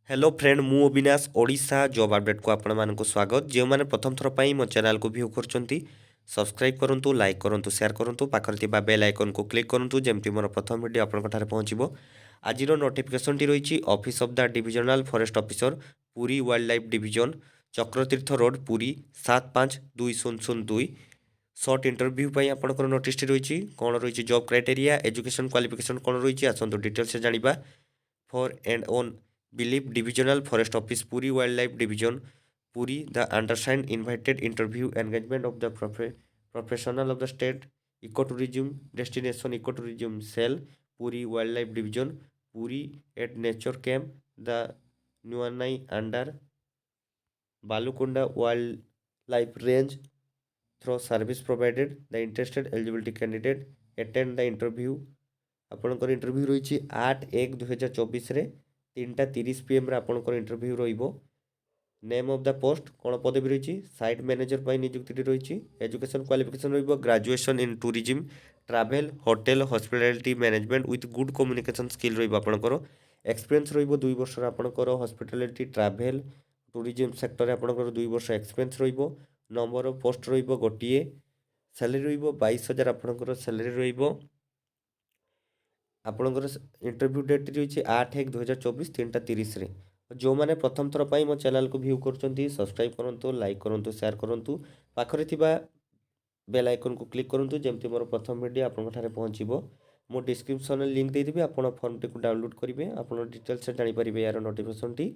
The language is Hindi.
हेलो फ्रेंड मु अविनाश ओडिशा जॉब अपडेट को आपण मानक स्वागत जो मैंने प्रथम थर पर मो चैनल को व्यू कर सब्सक्राइब करूँ लाइक करूँ शेयर करूँ पाखर बेल आइकन को क्लिक करूँ जमती मोर प्रथम वीडियो आपंठ पहुँचो आज नोटिफिकेशन टी रही office of the divisional forest officer Puri wild life division Chakratirtha road Puri 752002 सर्ट इंटरव्यू आपंकर नोटिस रही कौन रही जॉब क्राइटेरिया एजुकेशन क्वालिफिकेशन कौन रही आसतु डिटेल्स जाना for and on believe divisional forest office Puri wild life division Puri the undersigned invited interview engagement of the professional of the state eco tourism destination eco tourism cell Puri wild life division Puri at nature camp the Nuanai under Balukunda wild life range through service provided the interested eligibility candidate attend the interview आपंकर इंटरव्यू रही 8/1/2024 3:30 PM आपंकर interview name of the post कौन पदवी रही साइट मैनेजर नियुक्ति रही education qualification graduation in tourism travel hotel hospitality management with good communication skill रहा एक्सपीरियंस रही 2 वर्ष आपंकर हॉस्पिटैलिटी ट्रैवल टूरिज्म सेक्टर आपंकर 2 वर्ष एक्सपीरियंस नंबर ऑफ पोस्ट रोटे सैलरी 22,000 आपंकर सैलरी आपणकर इंटरव्यू डेट रही 8/1/2024 3:30 जो मैंने प्रथम थर पर मो चैनल को व्यू कर सब्सक्राइब करूँ लाइक करूँ शेयर करूँ पाखरे बेल आइकन को क्लिक करूँ जमती मोर प्रथम वीडियो आपंठ पहुँचो मो डिस्क्रिप्शन लिंक देदेवी आप फॉर्म टी डाउनलोड करेंगे आप डिटेल्स जानीपर यार नोटिफिकेशन टी